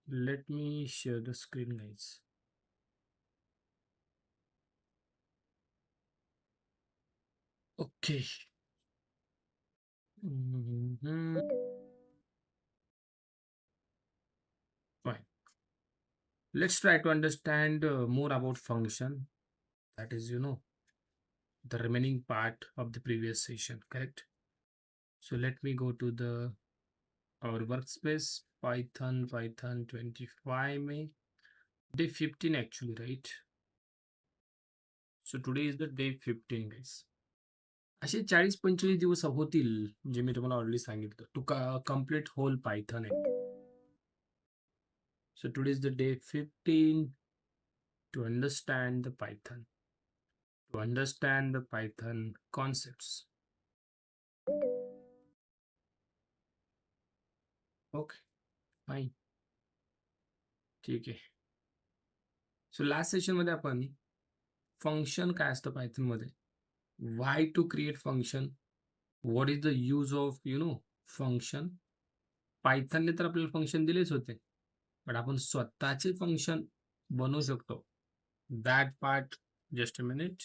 Let me share the screen, guys. Okay. Mhm. Fine. Let's try to understand more about function. That is, the remaining part of the previous session, correct? So let me go to the our workspace, Python 25 May, day 15 actually, right? So today is the day 15, guys. असे 40-45 दिवस होतील जे मी तुम्हाला already सांगितलं to complete hole Python आहे. So today is the day 15 to understand the Python, to understand the Python concepts. Okay, fine. ठीक आहे. So last session मध्ये आपण फंक्शन काय असतं पायथन मध्ये, why to create function, what is the use of function. पायथनने तर आपल्याला फंक्शन दिलेच होते, पण आपण स्वतःचे फंक्शन बनवू शकतो. That part, just a minute.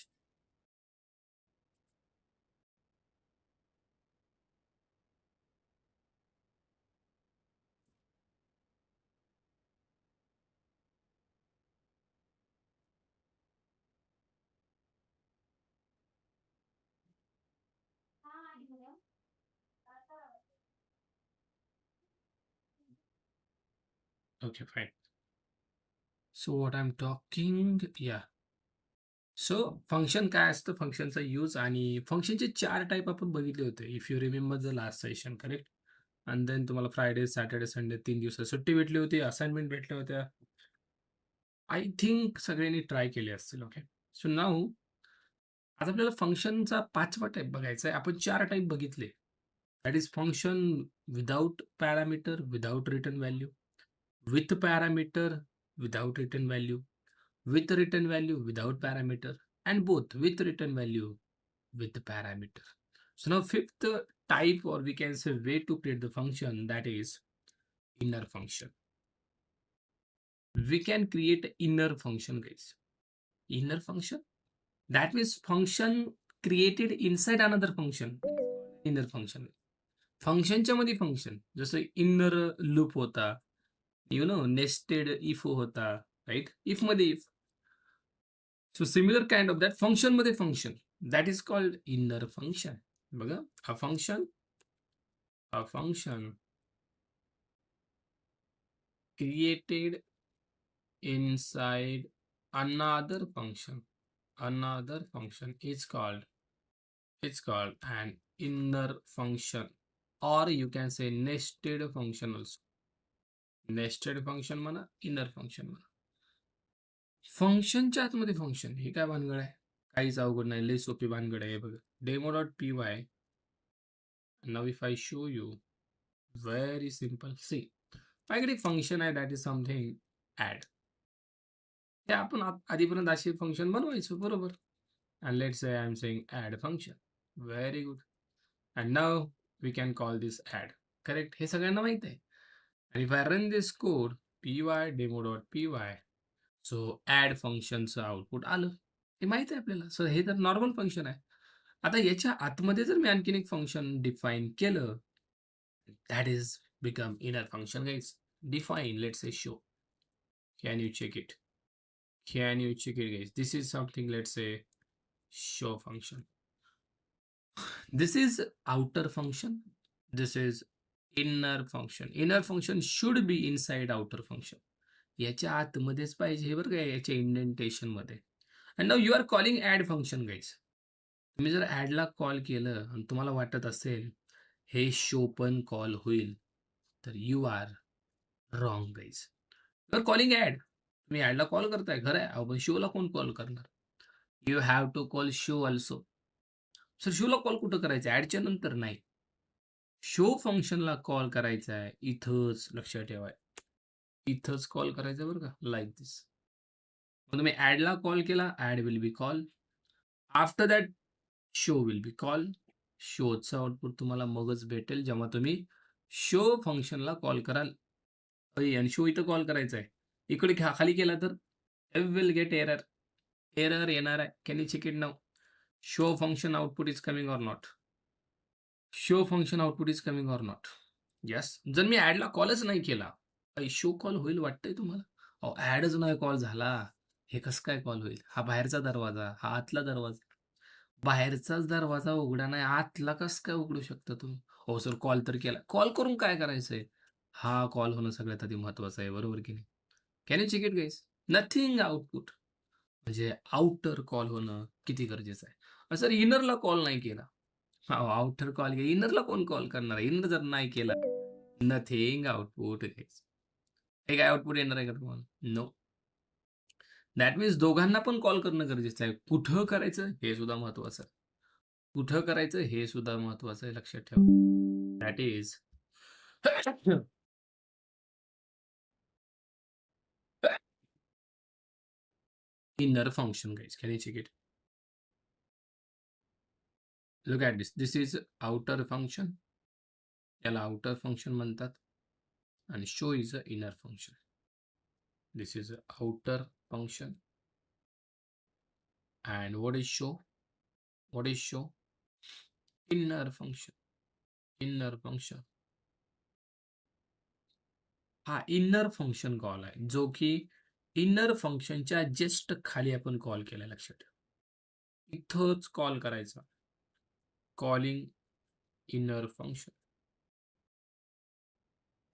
Okay fine. So what I am talking, या. सो फंक्शन काय असतं, फंक्शनचा यूज, आणि फंक्शनचे 4 टाईप आपण बघितले होते, if you remember the last session, correct? आणि देन तुम्हाला फ्रायडे, सॅटर्डे, संडे 3 दिवस सुट्टी भेटली होती, असाइनमेंट भेटल्या होत्या. आय थिंक सगळ्यांनी ट्राय केले असतील. ओके, सो नाऊ आज आपल्याला फंक्शनचा 5वा टाईप बघायचा आहे. आपण 4 टाईप बघितले. That is function without parameter, without return value, with parameter, without return value, with written value without parameter, and both with written value with the parameter. So now fifth type, or we can say way to create the function, that is inner function. We can create inner function, guys. Inner function, that means function created inside another function. Inner function, फंक्शनच्या मध्ये function, जसं inner loop होता, nested if होता, right? If मध्ये if. So similar kind of that function मध्ये function, that is called inner function. बघा, a function created inside another function is called, it's called an inner function, or you can say nested function also. Nested function म्हणा, inner function म्हणा. फंक्शनच्या आतमध्ये function, हे काय भानगड आहे? काहीच अवघड नाही, लई सोपी भानगड आहे. बघा, demo.py. Now if I show you, very simple. See, माझ्याकडे फंक्शन आहे, दॅट इज समथिंग ॲड. ते आपण आधीपर्यंत असे फंक्शन बनवायचो, बरोबर? And let's say I am saying add function. Very good. And now we can call this add, correct? हे सगळ्यांना माहित आहे. आणि if I run this code, py demo.py, so add फंक्शनचं आउटपुट आलं. हे माहित आहे आपल्याला. सो हे तर नॉर्मल फंक्शन आहे. आता याच्या आतमध्ये जर मी आणखीन एक फंक्शन डिफाईन केलं, that is become inner function, guys. Define, let's say show. Can you check it? Can you check it, guys? This is something, let's say show function. This is outer function, this is inner function. Inner function should be inside outer function. याच्या आतमध्येच पाहिजे, हे बरं का, याच्या indentation मध्ये. And now you are calling add function, guys. तुम्ही जर ॲडला कॉल केलं आणि तुम्हाला वाटत असेल हे शो पण कॉल होईल, तर you are wrong, guys. You are calling add. तुम्ही ॲडला कॉल करताय, खरं आहे, आपण शोला कोण कॉल करणार? You have to call show also. Sir शोला कॉल कुठं करायचं? ॲडच्या नंतर नाही, शो फंक्शनला कॉल करायचा आहे. इथंच लक्षात ठेवा, इथंच कॉल करायचं, बरं का, लाईक दिस. मग तुम्ही ॲडला कॉल केला, add will be call. After that show will be call. शोचं आउटपुट तुम्हाला मगच भेटेल जेव्हा तुम्ही शो फंक्शनला कॉल कराल. आणि शो इथं कॉल करायचा आहे. इकडे खाली केला तर विल गेट एरर. एरर येणार आहे. Can you check it now? Show function output is coming or not? Show function output is coming or not? Yes. जर मी ॲडला कॉलच नाही केला, शो कॉल होईल वाटतंय तुम्हाला? अहो ॲडच नाही कॉल झाला. हे कसं काय कॉल होईल? हा बाहेरचा दरवाजा, हा आतला दरवाजा. बाहेरचाच दरवाजा उघडा नाही, आतला कसं काय उघडू शकता तुम्ही? हो सर, कॉल तर केला. कॉल करून काय करायचंय? हा कॉल होणं सगळ्यात आधी महत्वाचं आहे, बरोबर की नाही? Can you check it guys? Nothing output. म्हणजे आउटर कॉल होणं किती गरजेचं आहे. सर इनरला कॉल नाही केला. हां, आउटर कॉल केला. इनरला कोण कॉल करणार आहे? इनर जर नाही केला, नथिंग आउटपुट गाईज. हे काय आउटपुट येणार आहे का तुम्हाला? नो. दॅट मीन्स दोघांना पण कॉल करणं गरजेचं आहे. कुठं करायचं हे सुद्धा महत्वाचं आहे. कुठं करायचं हे सुद्धा महत्वाचं आहे, लक्षात ठेवा. That is inner function guys. Can you check it? Look at this. This is outer function. याला outer function म्हणतात. आणि show is a inner function. This is a outer function. And what is show? What is show? Inner function. Inner function. हा inner function call आहे, जो की inner फंक्शनच्या just खाली आपण कॉल केला, लक्षात ठेवा. इथंच कॉल करायचा. Calling inner function.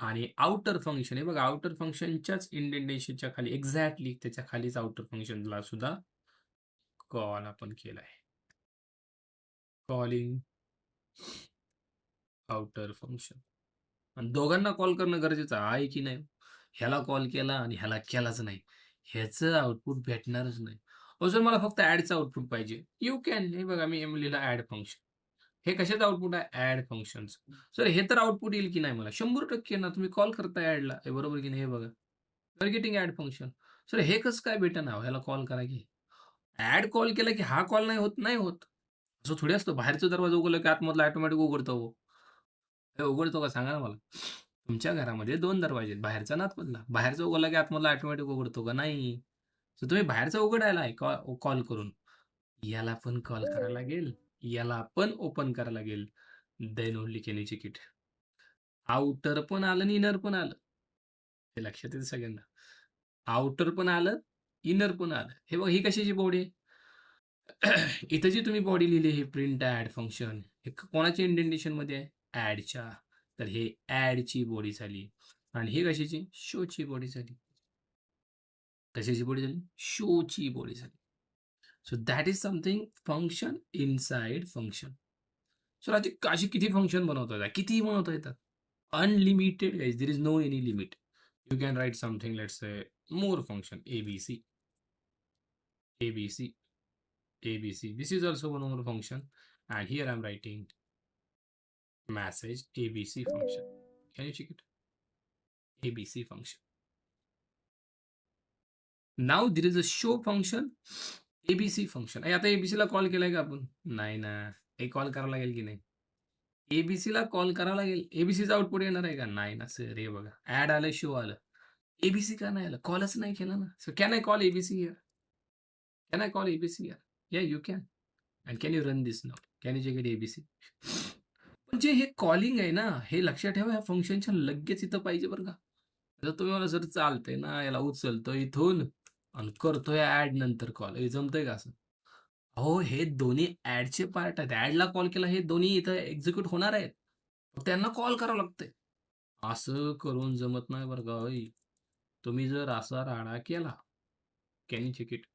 आणि आउटर फंक्शन आहे बघा, आउटर फंक्शनच्याच इंडेंटेशनच्या खाली एक्झॅक्टली त्याच्या खालीच आउटर फंक्शनला सुद्धा कॉल आपण केलाय. Calling outer function. आणि दोघांना कॉल करणं गरजेचं आहे की नाही? ह्याला कॉल केला आणि ह्याला केलाच नाही, ह्याचं आउटपुट भेटणारच नाही. जर मला फक्त ॲडचं आउटपुट पाहिजे, यू कॅन. हे बघा, मी लिहिलं ॲड फंक्शन. हे कशाचं आउटपुट आहे? ॲड फंक्शनचं. सर हे तर आउटपुट येईल की नाही मला? 100% ना. तुम्ही कॉल करताय ॲडला, हे बरोबर की नाही? हे बघा, you are getting add function. Sir हे कसं काय भेटेना? ह्याला कॉल करा की. ॲड कॉल केला की हा कॉल नाही होत, नाही होत. असं थोडी असतं. बाहेरचा दरवाजा उघडला की आतमधला ऑटोमॅटिक उघडतो हो. हे उघडतो का सांगा ना मला? तुमच्या घरामध्ये 2 दरवाजे आहेत, बाहेरचा आणि आतमधला. बाहेरचा उघडला की आतमधला ऑटोमॅटिक उघडतो का? नाही. तर तुम्ही बाहेरचा उघडायला आहे कॉल करून. याला पण कॉल करायला लागेल, याला पण ओपन करायला लागेल. Then only can you check it. Outer पण आलं आणि इनर पण आलं. हे लक्षात येतं सगळ्यांना. आउटर पण आलं, इनर पण आलं. हे बघा, ही कशाची बॉडी आहे? इथं जी तुम्ही बॉडी लिहिली, हे प्रिंट ॲड फंक्शन, हे कोणाच्या इंडेंटेशनमध्ये आहे? ॲडच्या. तर हे ॲडची बॉडी झाली. आणि हे कशाची? शोची बॉडी झाली. कशाची बॉडी झाली? शोची बॉडी झाली. So that is something function inside function. So अशी किती फंक्शन बनवता येतात? कितीही बनवता येतात. Unlimited guys. There is no any limit. You can write something, let's say, more function ABC. ABC. ABC. This is also one more function. And here I'm writing message ABC function. Can you check it? ABC function. Now there is a show function. ABC function. आता ABC ला call केलाय का आपण? नाही ना. हे call करावं लागेल की नाही? ABC ला कॉल करावं लागेल. ABCचा आउटपुट येणार आहे का? नाही ना सर. हे बघा, ॲड आलं, शो आलं. ABC का नाही आलं? कॉलच नाही केला ना. So can I call ABC here? Can I call ABC here? Yeah, you can. And can you run this now? Can you check it ABC? म्हणजे हे कॉलिंग आहे ना, हे लक्षात ठेवा, या फंक्शनच्या लगेच इथं पाहिजे बरं का. जर तुम्ही मला सर चालतंय ना, याला उचलतोय इथून आणि करतोय ॲड नंतर कॉल, हे जमतंय का असं? अहो, हे दोन्ही ॲडचे पार्ट आहेत. ॲडला कॉल केला, हे दोन्ही इथं एक्झिक्यूट होणार आहेत. त्यांना कॉल करावं लागतंय. असं करून जमत नाही बरं का. होय. तुम्ही जर असा राडा केला, कॅन यू चेक इट?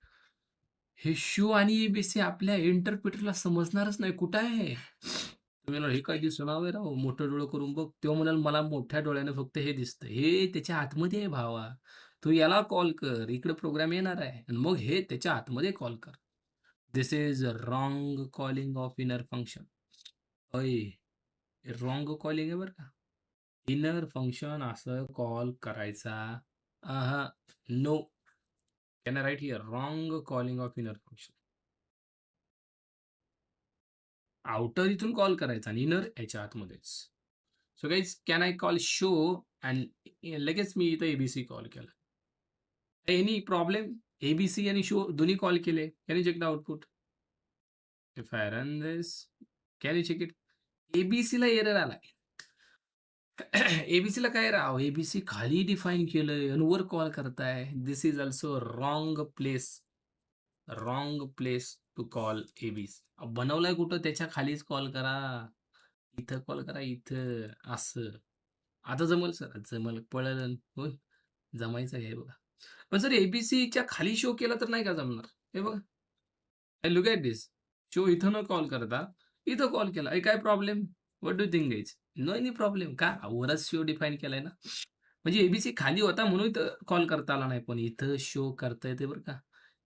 हे शू आणि एबीसी आपल्या इंटरप्रिटरला समजणारच नाही. कुठं आहे? तुम्ही म्हणाल, "हे काय दिसेना राव, मोठं डोळं करून बघ." तो म्हणाल, "मला मोठ्या डोळ्याने फक्त हे दिसतं." हे त्याच्या आतमध्ये आहे भावा. तू याला कॉल कर, इकडे प्रोग्राम येणार आहे आणि मग हे त्याच्या आतमध्ये कॉल कर. This is wrong calling of inner function. अय, रॉंग कॉलिंग आहे बरं का. इनर फंक्शन असं कॉल करायचा no. Can I write here? Wrong calling of inner function. Outer इथून कॉल करायचा आणि इनर याच्या आतमध्येच. So guys can I call show and लगेच मी इथं एबीसी कॉल केला. Any problem? एबीसी आणि शो दोन्ही कॉल केले. Can you check the output? If I run this, can you check it? एबीसीला एरर आलाय. एबीसीला काय राव? एबीसी खाली डिफाईन केलंय आणि वर कॉल करताय. This is also wrong place to call ABC. बनवलाय कुठं त्याच्या खालीच कॉल करा. इथं कॉल करा इथं असं. आता जमल सर, जमल पळलं होय. जमायचं आहे बघा. पण जर एबीसीच्या खाली शो केला तर नाही का जमणार? हे बघा. Look at this. शो इथं न कॉल करता इथं कॉल केला. काय problem? What do think guys? No any problem. का? वरच शो डिफाईन केलाय ना. म्हणजे एबीसी खाली होता म्हणून इथं कॉल करता आला नाही. पण इथं शो करता येते बरं का.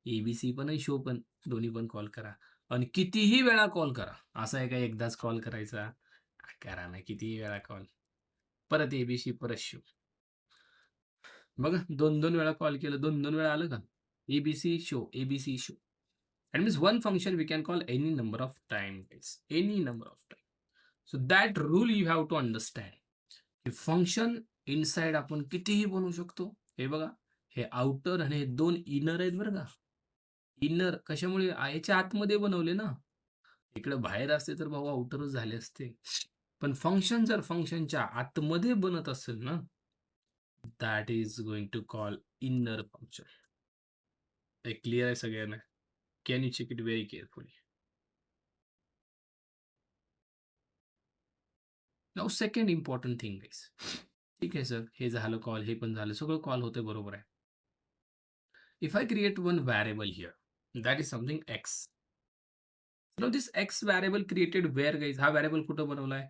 एबीसी पण आणि शो पण दोन्ही पण कॉल करा. आणि कितीही वेळा कॉल करा. असं आहे का एकदाच कॉल करायचा? करा ना कितीही वेळा कॉल. परत एबीसी परत शो. बघा 2-2 वेळा कॉल केलं, 2-2 वेळा आलं का? ABC show, ABC show. That means one function we can call any number of times. Any number of times. So that rule you have to understand. की फंक्शन इनसाइड आपण कितीही बनवू शकतो. हे बघा, हे आउटर आणि हे 2 इनर आहेत बरं का. इनर कशामुळे? याच्या आतमध्ये बनवले ना. इकडे बाहेर असते तर भाऊ आउटरच झाले असते. पण फंक्शन जर फंक्शनच्या आतमध्ये बनत असेल ना, that is going to call inner function. हे क्लिअर आहे सगळ्यांना? Can you check it very carefully? Now second important thing guys. ठीक आहे सर, हे झालं कॉल, हे पण झालं, सगळं कॉल होतं बरोबर आहे. If I create one variable here that is something x. Now this x variable created where guys? हा व्हेरिएबल कुठं बनवलाय?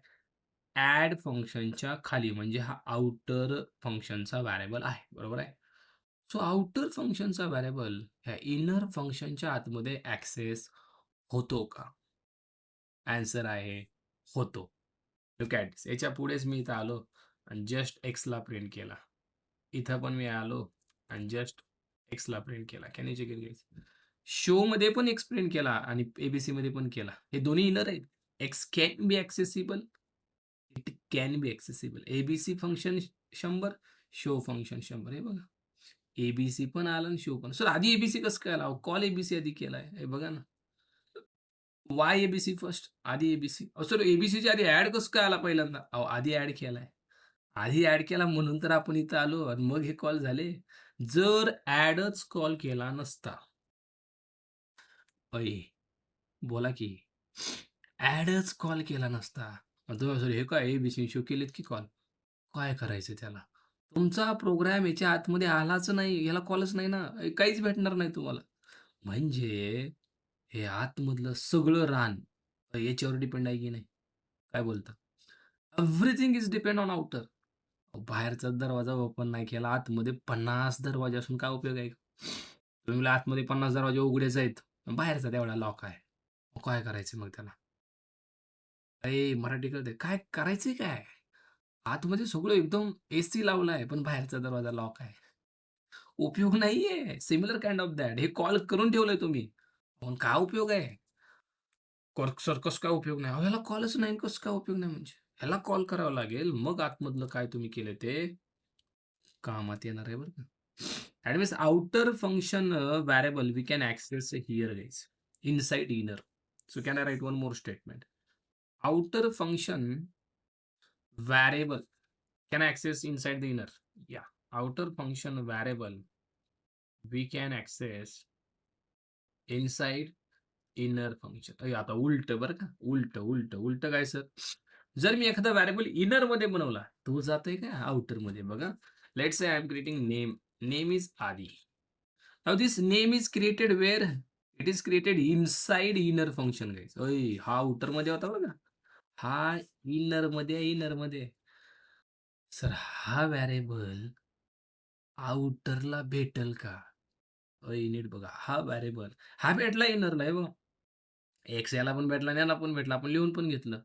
ॲड फंक्शनच्या खाली, म्हणजे हा आउटर फंक्शनचा व्हेरिएबल आहे, बरोबर आहे. सो आउटर फंक्शनचा व्हेरिएबल ह्या इनर फंक्शनच्या आतमध्ये ॲक्सेस होतो का? आन्सर आहे होतो. लुक ॲट दिस. याच्या पुढेच मी इथं आलो आणि जस्ट एक्सला प्रिंट केला. इथं पण मी आलो आणि जस्ट एक्सला प्रिंट केला. Can you check it guys? शोमध्ये पण एक्स प्रिंट केला आणि एबीसीमध्ये पण केला. हे दोन्ही इनर आहेत. X can be accessible, it can be accessible. ABC function 100, show function 100. हे बघा. एबीसी पण आलं आणि शो पण. सर आधी एबीसी कसं काय आला? कॉल एबीसी आधी केलाय. हे बघा ना. वाय एबीसी फर्स्ट, आधी एबीसी. सर एबीसीच्या आधी ॲड कसं काय आला पहिल्यांदा? अहो आधी ॲड केलाय. आधी ॲड केला म्हणून तर आपण इथं आलो आणि मग हे कॉल झाले. जर ॲडच कॉल केला नसता, अय बोला की, ॲडच कॉल केला नसता, तुम्ही सर हे काय एबीसी शो केलेत की कॉल, काय करायचं त्याला? तुमचा प्रोग्राम याच्या आतमध्ये आलाच नाही, याला कॉलच नाही ना, काहीच भेटणार नाही तुम्हाला. म्हणजे हे आतमधलं सगळं रान याच्यावर डिपेंड आहे की नाही? काय बोलता? Everything is depend on outer. बाहेरचा दरवाजा ओपन नाही केला, आतमध्ये 50 दरवाजे असून काय उपयोग आहे? तुम्ही म्हणले आतमध्ये 50 दरवाजे उघडेच आहेत, बाहेरचा तेवढा लॉक आहे. मग काय करायचं मग त्याला? मराठी कळते. काय करायचंय काय? आतमध्ये सगळं एकदम एसी लावलाय, पण बाहेरचा दरवाजा लॉक आहे. उपयोग नाहीये. Similar kind of that. हे कॉल करून ठेवलंय तुम्ही. पण काय उपयोग आहे? सर कसं काय उपयोग नाही? अहो ह्याला कॉलच नाही, कसं काय उपयोग नाही म्हणजे? ह्याला कॉल करावा लागेल, मग आतमधलं काय तुम्ही केलं ते कामात येणार आहे बरं का. That means outer function variable we can access here guys, inside inner. So can I write one more statement? Outer function variable can access inside the inner. Yeah, outer function variable we can access inside inner function. आता उलट बरं का, उलट उलट उलट काय sir? जर मी एखादा व्हेरिएबल इनर मध्ये बनवला, तो जातोय का आउटर मध्ये? बघा, let's say I am creating name. Name is Aadi. Now this name is created where? It is created inside inner function guys. हा आउटर मध्ये होता बघा, हा इनर मध्ये. सर हा व्हेरिएबल आउटरला भेटेल का? नीट बघा, हा व्हेरिएबल हा भेटला इनरला, आहे बघा. एक्स याला पण भेटला आणि याला पण भेटला, आपण लिहून पण घेतलं.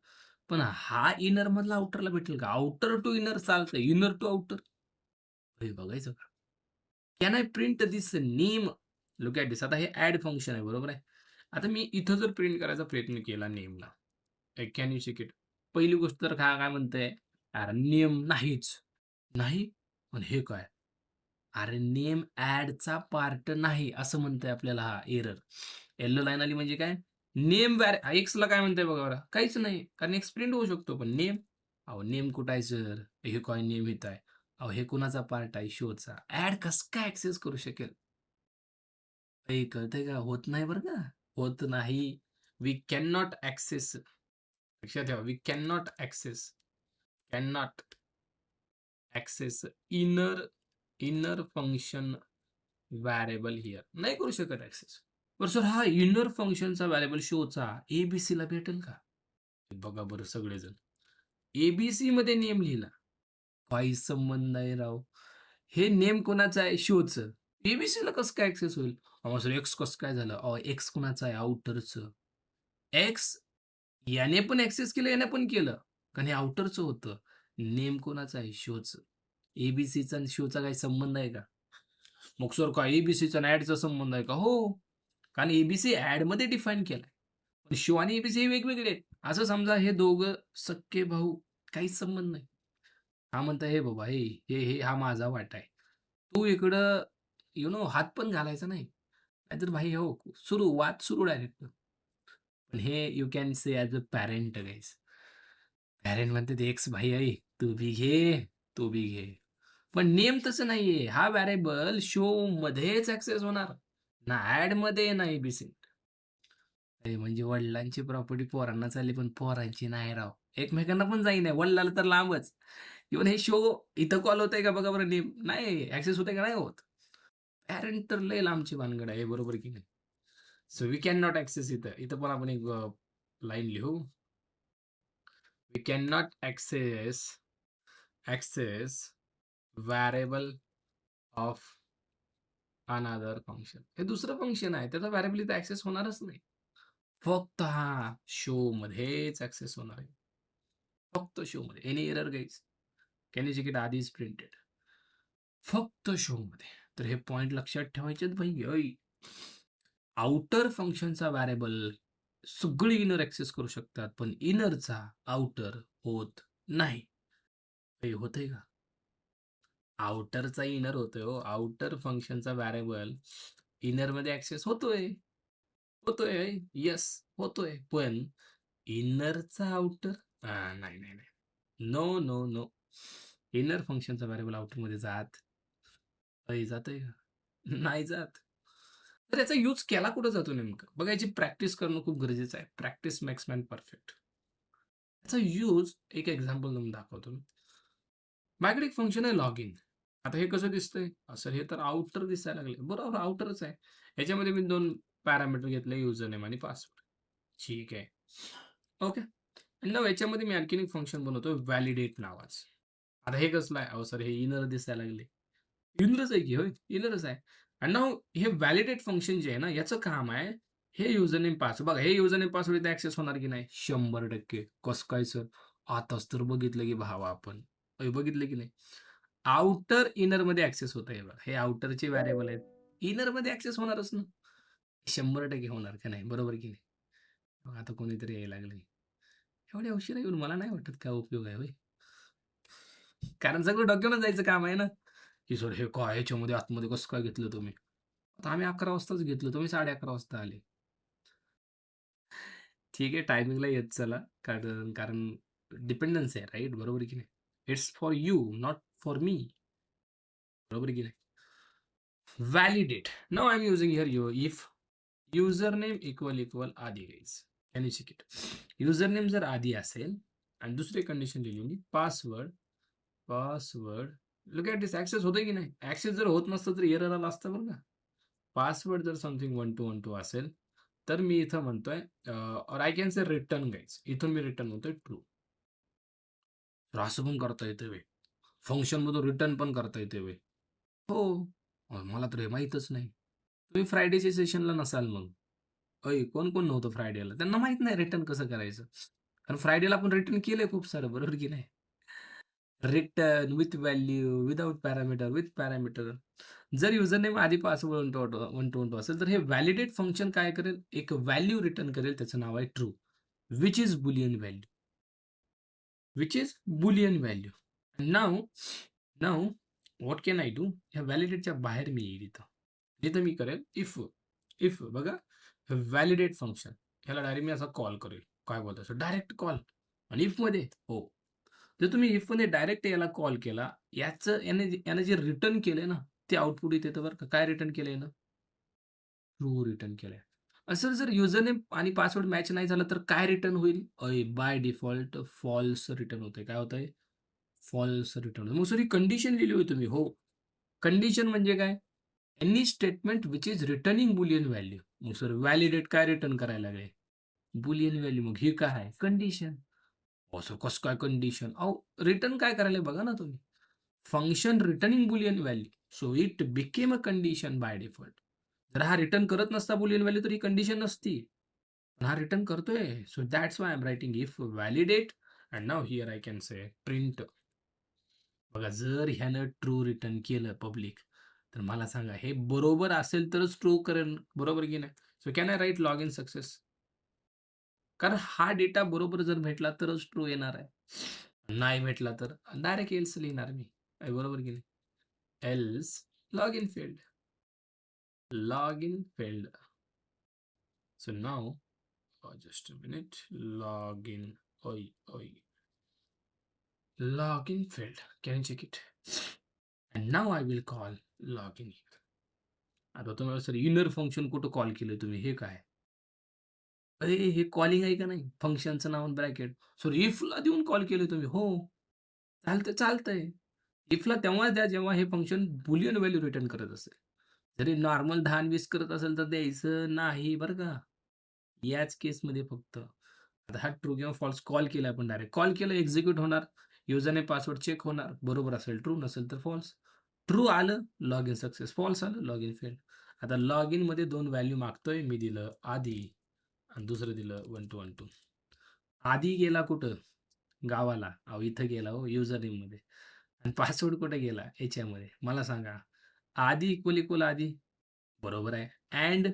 पण हा इनर मधला आउटरला भेटेल का? आउटर टू इनर चालतंय, इनर टू आउटर बघायचं का? Can I print this name? Look at this. आता हे ॲड फंक्शन आहे, बरोबर आहे. आता मी इथं जर प्रिंट करायचा प्रयत्न केला नेमला, कॅन यू चेक इट? पहिली गोष्ट तर काय काय म्हणतंय? अरे नेम नाहीच. नाही? पण हे काय? अरे नेम ॲडचा पार्ट नाही असं म्हणतंय आपल्याला हा एरर. येलो लाईन आली म्हणजे काय? नेम एक्सला काय म्हणतंय बघा बरं? काहीच नाही. कारण एक्स प्रिंट होऊ शकतो. पण नेम? अहो नेम कुठं आहे सर? हे काय नेम इथं आहे? अहो हे कुणाचा पार्ट आहे? शोचा. ॲड कसं काय ॲक्सेस करू शकेल? हे कळतंय का? होत नाही बरं का. होत नाही. वी कॅन नॉट ॲक्सेस लक्षात ठेवा. We can not access can not access inner inner function variable here. नाही करू शकत ॲक्सेस. बरं सर हा इनर फंक्शनचा व्हेरिएबल शोचा एबीसीला भेटेल का? बघा बरं सगळेजण. एबीसी मध्ये नेम लिहिला. काही संबंध नाही राव. हे नेम कोणाचं आहे? शोचं. एबीसीला कसं काय ॲक्सेस होईल? अहो सर एक्स कसं काय झालं? अहो एक्स कोणाचं आहे? आउटरचं. एक्स याने पण ॲक्सेस केलं, याने पण केलं. कारण हे आउटरचं होतं. नेम कोणाचं आहे? शोचं. एबीसीचा आणि शोचा काही संबंध आहे का? मग सर काय एबीसीचा आणि ॲडचा संबंध आहे का? हो. कारण एबीसी ॲडमध्ये डिफाईन केलाय. पण शो आणि एबीसी हे वेगवेगळे आहेत. असं समजा हे दोघं सख्खे भाऊ, काहीच संबंध नाही. हा म्हणता, "हे बाबा, हे हा माझा वाटा आहे." तू इकडं हात पण घालायचा नाही. नाहीतर भाई हो, वाद सुरू डायरेक्ट. पण हे you can say as a parent guys. Parent म्हणतात, "एक्स भाई ऐ, तू भी घे, तू भी घे." पण नेम तसं नाहीये. हा व्हेरिएबल शोमध्येच ॲक्सेस होणार. ना ॲडमध्ये ना एबीसी. म्हणजे वडिलांची प्रॉपर्टी पोरांना चालली, पण पोरांची नाही राव. एकमेकांना पण जाईना. वडिलांना तर लांबच. इव्हन हे शो इथं कॉल होतंय का बघा बरं नेम. नाही ॲक्सेस होतंय का? नाही होत. पॅरेंट तर लय लांबची भानगड आहे. बरोबर की नाही? So we can not access इथं. इथं पण आपण एक लाईन लिहू. We can not access variable of another function. हे दुसरं फंक्शन आहे. त्याचा व्हेरिएबल इथं ॲक्सेस होणारच नाही. फक्त हा शोमध्येच ॲक्सेस होणार आहे. फक्त शोमध्ये. Any error guys? Can you check it? आधी इज प्रिंटेड. फक्त शोमध्ये. तर हे पॉइंट लक्षात ठेवायचेत भाई. ऐ आउटर फंक्शनचा व्हेरिएबल सगळी इनर ॲक्सेस करू शकतात. पण इनरचा आउटर होत नाही. हे होतंय का? आउटरचा इनर होतोय हो. आउटर फंक्शनचा व्हेरिएबल इनरमध्ये ॲक्सेस होतोय. होतोय. येस, होतोय. पण इनरचा आउटर नाही, नाही, नाही. No, no, no. इनर फंक्शनचा व्हेरिएबल आउटरमध्ये जातंय का? नाही जात. तर याचा यूज केला कुठं जातो नेमकं? बघा याची प्रॅक्टिस करणं खूप गरजेचं आहे. Practice makes man perfect. याचा यूज एक एक्झाम्पल तुम्हाला दाखवतो मी. माझ्याकडे एक फंक्शन आहे लॉगिन. आता हे कसं दिसतंय? सर हे तर आउटर दिसायला लागले. बरोबर आउटरच आहे. याच्यामध्ये मी 2 पॅरामीटर घेतले युजर नेम आणि पासवर्ड. ठीक आहे. ओके. आणि नाव याच्यामध्ये मी आणखीन एक फंक्शन बनवतो व्हॅलिडेट नावाचं. आता हे कसलं आहे? अहो सर हे इनर दिसायला लागले. इनरच आहे की होय, इनरच आहे. आणि नाव हे व्हॅलिडेट फंक्शन जे आहे ना, याचं काम आहे, हे युजर नेम पासवर्ड बघा, हे युजर नेम पासवर्ड इथे ॲक्सेस होणार की नाही? 100% कसं काय सर? आताच तर बघितलं की भावा आपण. बघितलं की नाही? आउटर इनरमध्ये ॲक्सेस होत आहे बघा. हे आउटरचे व्हेरिएबल आहेत. इनरमध्ये ॲक्सेस होणारच ना. 100% होणार का नाही? बरोबर की नाही? आता कोणीतरी यायला लागलंय. एवढ्या उशिरा येऊन मला नाही वाटत काय उपयोग आहे होय. कारण सगळं डोक्यावरच जायचं काम आहे ना, की "सर हे काय ह्याच्यामध्ये आतमध्ये कसं काय घेतलं तुम्ही?" आता आम्ही 11 वाजताच घेतलं, तुम्ही 11:30 वाजता आले. ठीक आहे, टायमिंगला येत चला. कारण कारण डिपेंडन्सी आहे राइट? बरोबर की नाही? It's for you, not for me. बरोबर की नाही? Validate. Now I am using here if username equal Aadi guys. Can you check it? Username जर आधी असेल आणि दुसरी कंडिशन लिहिली मी password look at this access होतोय की नाही? ॲक्सेस जर होत नसतं तर एरर आला असतं बरं का? पासवर्ड जर समथिंग 1212 असेल, तर मी इथं म्हणतोय or I can say return guys. इथून मी रिटर्न म्हणतोय ट्रू. तर असं पण करता येतं व्हय. फंक्शनमधून रिटर्न पण करता येते व्हय. हो. मला तर हे माहीतच नाही. तुम्ही फ्रायडेच्या सेशनला नसाल मग. कोण नव्हतं फ्रायडेला? त्यांना माहीत नाही रिटर्न कसं करायचं. कारण फ्रायडेला आपण रिटर्न केलंय खूप सारं, बरोबर की नाही? Return with value, without parameter, with parameter. जर युजरनेम आधी पासवर्ड 1212 असेल, तर हे व्हॅलिडेट फंक्शन काय करेल? एक व्हॅल्यू रिटर्न करेल, त्याचं नाव आहे true, which is Boolean value. which is boolean value. Now what can I do? ह्या व्हॅलिडेटच्या बाहेर मी येईल इथं. इथं मी करेल इफ बघा व्हॅलिडेट फंक्शन ह्याला डायरेक्ट मी असा कॉल करेल. काय बोलतो डायरेक्ट कॉल आणि इफ मध्ये हो. जर तुम्ही इफ मध्ये डायरेक्ट याला कॉल केला याने जे रिटर्न केलंय ना ते आउटपुट इथे येतं बरं का. काय रिटर्न केलंय ना? ट्रू रिटर्न केलंय. असं जर युजरनेम आणि पासवर्ड मॅच नाही झाला तर काय रिटर्न होईल? बाय डिफॉल्ट फॉल्स रिटर्न होतंय. काय होतंय? False return. मग सॉरी कंडिशन लिहिली होती तुम्ही. हो. कंडिशन म्हणजे काय? Any statement which is returning boolean value. मग सर व्हॅलिडेट काय रिटर्न करायला लागले? Boolean value. मग हे काय आहे? कंडिशन. हो सर कसं काय कंडिशन? अहो रिटर्न काय करायला बघा ना तुम्ही. Function returning boolean value. So it became a condition by default. जर हा रिटर्न करत नसता बुलियन व्हॅल्यू तर ही कंडिशन नसती. पण हा रिटर्न करतोय. So that's why I am writing if validate and now here I can say print. बघा जर ह्यानं ट्रू रिटर्न केलं पब्लिक तर मला सांगा हे बरोबर असेल तरच ट्रू करेन. बरोबर की नाही? So can I write log in success? कारण हा डेटा बरोबर जर भेटला तरच ट्रू येणार आहे. नाही भेटला तर डायरेक्ट एल्स लिहिणार मी. बरोबर की नाही? Else log in failed. Log in failed. So now just a minute. Login. Oi, oi. Login failed. Can you check it? And now I will call login here. आता तुम्हाला सर इनर फंक्शन कुठं call केलं तुम्ही? हे काय? अरे हे calling आहे का नाही? फंक्शनचं नाव ब्रॅकेट. सर इफला देऊन कॉल केले तुम्ही? हो. चालतंय. इफला तेव्हा द्या जेव्हा हे फंक्शन बुलियन व्हॅल्यू रिटर्न करत असेल. जरी नॉर्मल 10 आणि 20 करत असेल तर द्यायचं नाही बरं का. याच केसमध्ये फक्त. आता हा ट्रू किंवा फॉल्स कॉल केला आपण डायरेक्ट. कॉल केलं एक्झिक्यूट होणार. युजरने पासवर्ड चेक होणार. बरोबर असेल ट्रू, नसेल तर फॉल्स. ट्रू आलं लॉग इन सक्सेस. फॉल्स आलं लॉग इन फेल्ड. आता लॉग इनमध्ये 2 व्हॅल्यू मागतोय. मी दिलं आधी आणि दुसरं दिलं 1212. आधी गेला कुठं? गावाला. अहो इथं गेला हो युजर नेममध्ये. आणि पासवर्ड कुठे गेला? याच्यामध्ये. मला सांगा. आधी इक्वल आधी. बरोबर आहे. And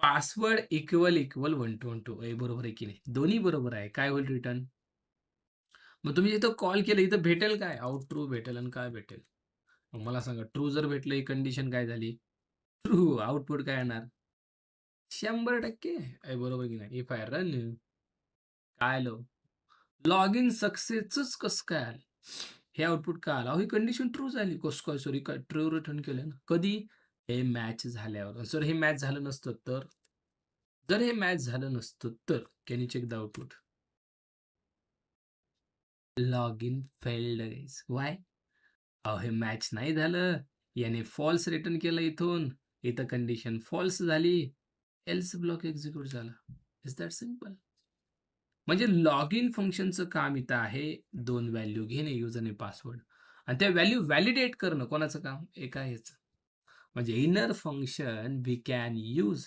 password equal 1212. बरोबर आहे की नाही? दोन्ही बरोबर आहे. काय होईल रिटर्न? मग तुम्ही इथं कॉल केलं इथं भेटेल काय? आउट ट्रू भेटेल आणि काय भेटेल? मग मला सांगा ट्रू जर भेटलं ही कंडिशन काय झाली? ट्रू. आउटपुट काय येणार? 100% बरोबर की नाही? इफ आय रन काय आलं? लॉग इन सक्सेसच कसं काय आलं? हे आउटपुट काय आलं? अहो ही कंडिशन ट्रू झाली. कसं काय? सॉरी काय ट्रू रिटर्न केलं ना? कधी? हे मॅच झाल्यावर. सर हे मॅच झालं नसतं तर? जर हे मॅच झालं नसतं तर can you check the output? Log in failed guys. Why? अहो हे मॅच नाही झालं. याने फॉल्स रिटर्न केलं इथून. इथं कंडिशन फॉल्स झाली. एल्स ब्लॉक एक्झिक्यूट झाला. Is that simple? म्हणजे लॉग इन फंक्शनचं काम इथं आहे 2 व्हॅल्यू घेणे युजरने पासवर्ड आणि त्या व्हॅल्यू व्हॅलिडेट करणं कोणाचं काम? एका ह्याचं. म्हणजे inner function we can use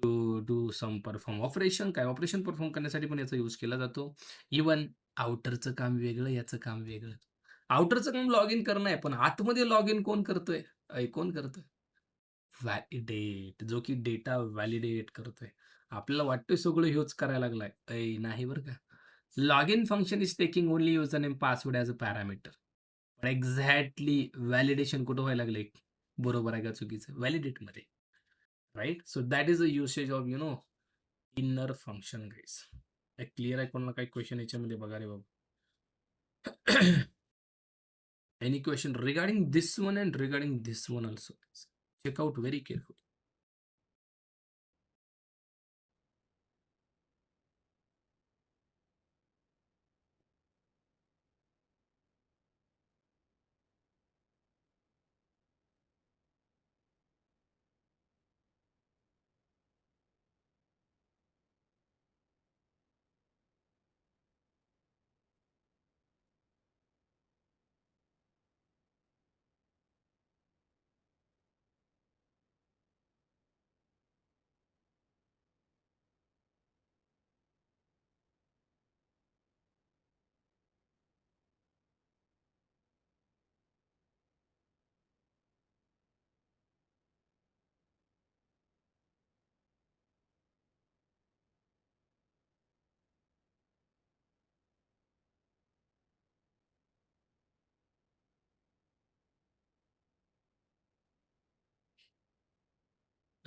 to do some perform operation. काय ऑपरेशन परफॉर्म करण्यासाठी पण याचा यूज केला जातो. इवन आउटरचं काम वेगळं, याचं काम वेगळं. आउटरचं काम लॉग इन करणं आहे, पण आतमध्ये लॉग इन कोण करतोय? कोण करतोय? व्हॅलिडेट, जो की डेटा व्हॅलिडेट करतोय. आपल्याला वाटतोय सगळं ह्योच करायला लागलाय. नाही बरं का. Log in function is taking only user name password as a parameter. पण एक्झॅक्टली व्हॅलिडेशन कुठं व्हायला लागलंय? बरोबर आहे का चुकीचं? व्हॅलिडेटमध्ये. Right? So that is a usage of inner function guys. Clear आहे? कोणाला काही क्वेश्चन याच्यामध्ये बघा रे बाबा. Any question regarding this one and regarding this one also? Check out very carefully.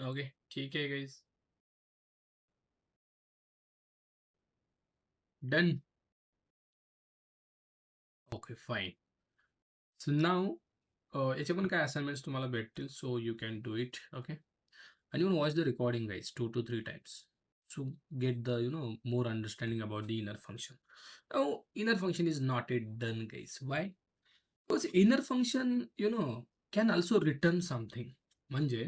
Okay, ठीक आहे guys. Done. Okay, fine. So now याचे पण काय असाइनमेंट्स तुम्हाला भेटतील, so you can do it. Okay, and you can watch the recording guys 2 to 3 times to get the more understanding about the inner function. Now inner function is not yet done guys. Why? Because inner function can also return something. म्हणजे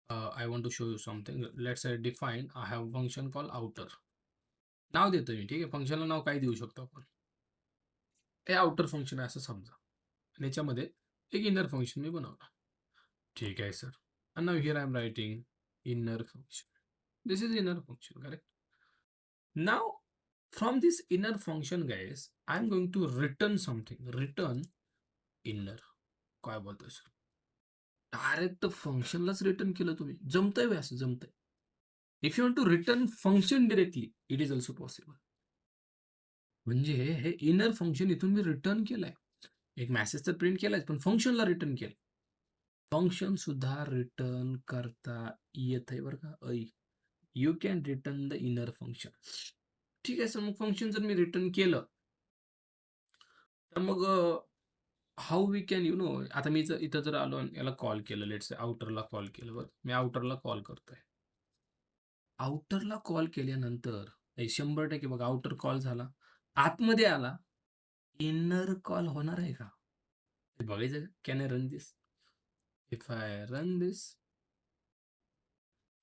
I want to show you something. Let's say define I have a function called outer. नाव देतो मी, ठीक आहे. फंक्शनला नाव काय देऊ शकतो आपण? हे आउटर फंक्शन आहे असं समजा, आणि याच्यामध्ये एक इनर फंक्शन मी बनवलं. ठीक आहे sir. And now here I am writing inner function. This is inner function, correct? Now, from this inner function, guys, I'm going to return something. Return inner. काय बोलतोय सर? डायरेक्ट फंक्शनलाच रिटर्न केलं तुम्ही. जमतंय व्यास, जमतंय. If you want to return function directly, it is also possible. म्हणजे हे inner function इथून मी return केलंय. एक मेसेज तर प्रिंट केलाय, पण फंक्शनला रिटर्न केलं. फंक्शन सुद्धा रिटर्न करता येत आहे बरं का. You can return the inner function. ठीक आहे सर, मग फंक्शन जर मी रिटर्न केलं तर मग हाऊ वी कॅन आता मी इथं जर आलो आणि याला कॉल केलं, लेट्स से आउटरला कॉल केलं. बरं, मी आउटरला कॉल करतोय. आउटरला कॉल केल्यानंतर 100% बघा आउटर कॉल झाला, आतमध्ये आला, इनर कॉल होणार आहे का? ते बघायचं का? Can I run this? If I run this,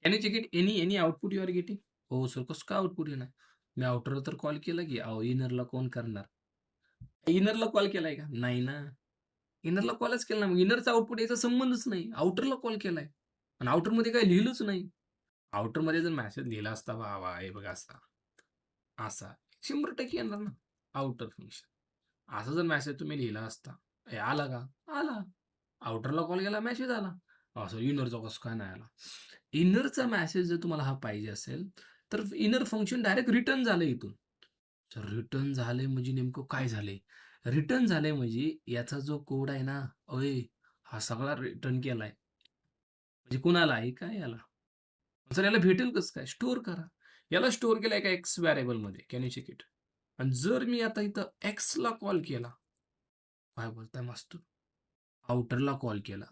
can you check it? Any output you are getting? हो सर, कसं काय आउटपुट येणार? मी आउटरला तर कॉल केला की. अहो, इनरला कोण करणार? इनरला कॉल केलाय का? नाही ना. इनरला कॉलच केला ना. मग इनरचा आउटपुट याचा संबंधच नाही. आउटरला कॉल केलाय आणि आउटरमध्ये काही लिहिलंच नाही. आउटरमध्ये जर मेसेज लिहिला असता, वा वा हे बघा असा असा 100% येणार ना आउटर फंक्शन. असा जर मेसेज तुम्ही लिहिला असता, हे आला का? आला. आउटरला कॉल केला, मेसेज आला. असं इनरचा कसं काय नाही आला? इनरचा मेसेज जर तुम्हाला हा पाहिजे असेल, तर इनर फंक्शन डायरेक्ट रिटर्न झालं इथून. तर रिटर्न झालंय म्हणजे नेमकं काय झालंय? रिटर्न झालंय म्हणजे याचा जो कोड आहे ना, अय, हा सगळा रिटर्न केलाय. म्हणजे कुणाला आहे काय याला? सर याला भेटेल कसं काय? स्टोअर करा. याला स्टोअर केलाय एका एक्स व्हेरिएबलमध्ये. Can you check it? आणि जर मी आता इथं एक्सला कॉल केला, काय बोलताय मस्त, आउटरला कॉल केला,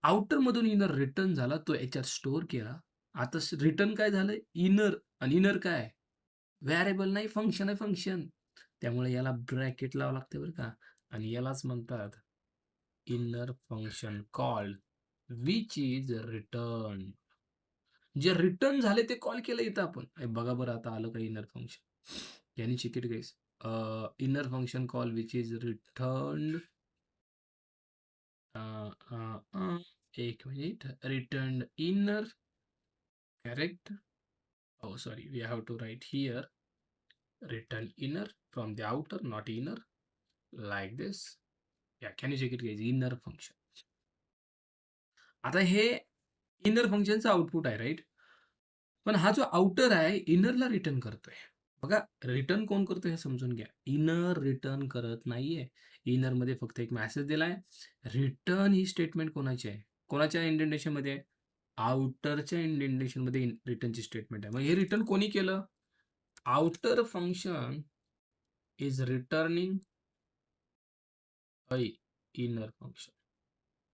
आउटरमधून इनर रिटर्न झाला, तो याच्यात स्टोअर केला. आता रिटर्न काय झालंय? इनर. आणि इनर काय? व्हेरिएबल नाही, फंक्शन आहे, फंक्शन. त्यामुळे याला ब्रॅकेट लावावं लागतं बरं का. आणि यालाच म्हणतात inner function call which is return. जे रिटर्न झाले ते कॉल केलं इथं आपण. बघा बरं आता आलं का inner function? Can you check it guys? Inner function call which is return. एक minute. Return inner, correct. Oh, sorry, we have to write here return inner from the outer, not inner, like this. Yeah, can you check it guys? Inner function. आता हे inner फंक्शनचं output आहे, right? पण हा जो outer आहे इनरला return करतोय. बघा, return कोण करतोय हे समजून घ्या. इनर रिटर्न करत नाहीये. इनर मध्ये फक्त एक मेसेज दिलाय. रिटर्न ही स्टेटमेंट कोणाची आहे? कोणाच्या इंडेंटेशन मध्ये? आउटरच्या इंडेंटेशन मध्ये रिटर्नची स्टेटमेंट आहे. मग हे रिटर्न कोणी केलं? Outer function is returning inner function.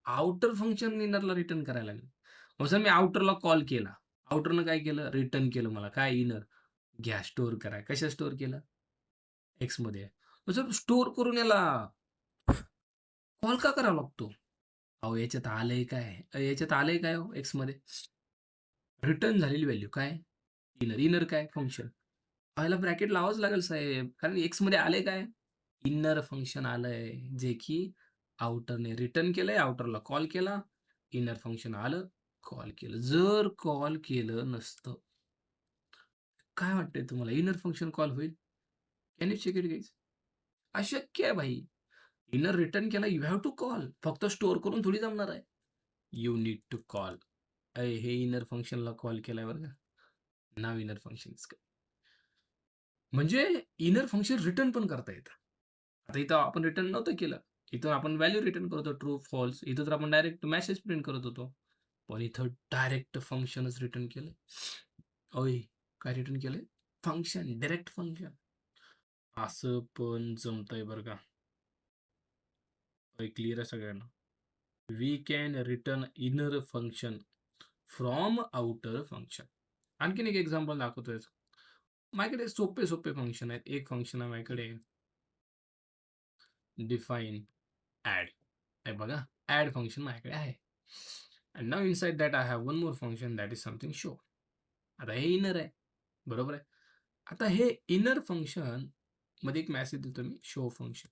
Outer function इनरला रिटर्न करायला लागलं. मग सर मी आउटरला कॉल केला, आउटरनं काय केलं? रिटर्न केलं मला काय? इनर. घ्या स्टोअर करा. कशा स्टोअर केलं? एक्स मध्ये. सर स्टोअर करून याला कॉल का करावा लागतो? अहो याच्यात आलंय काय? याच्यात आलंय काय हो? एक्स मध्ये रिटर्न झालेली व्हॅल्यू काय? इनर. इनर काय? फंक्शन. याला ब्रॅकेट लावाच लागेल साहेब, कारण एक्स मध्ये आले काय? इनर फंक्शन आलंय, जे की आउटरने रिटर्न केलंय. आउटरला कॉल केला, इनर फंक्शन आलं, कॉल केलं. जर कॉल केलं नसतं, काय वाटतंय तुम्हाला? इनर फंक्शन कॉल होईल? Can you check it guys? अशक्य आहे भाई. इनर रिटर्न केला, यू हॅव टू कॉल. फक्त स्टोअर करून थोडी जमणार आहे. You need to call. हे इनर फंक्शनला कॉल केलाय बरं का. नाव इनर फंक्शन. म्हणजे इनर फंक्शन रिटर्न पण करता येतं. आता इथं आपण रिटर्न नव्हतं केलं. इथं आपण व्हॅल्यू रिटर्न करतो, ट्रू, फॉल्स. इथं तर आपण डायरेक्ट मेसेज प्रिंट करत होतो. पण इथं डायरेक्ट फंक्शनच रिटर्न केलंय. ओय, काय रिटर्न केलंय? Function, direct function. असं पण जमतंय बरं का. क्लिअर आहे सगळ्यांना. We can return inner function from outer function. आणखीन एक एक्झाम्पल दाखवतो याचं. माझ्याकडे सोपे सोपे फंक्शन आहेत. एक फंक्शन आहे माझ्याकडे डिफाईन ॲड. हे बघा, ॲड फंक्शन माझ्याकडे आहे. And now inside that I have one more function that is something show. आता हे इनर आहे, बरोबर आहे. आता हे इनर फंक्शन मध्ये एक मेसेज देतो मी, शो फंक्शन.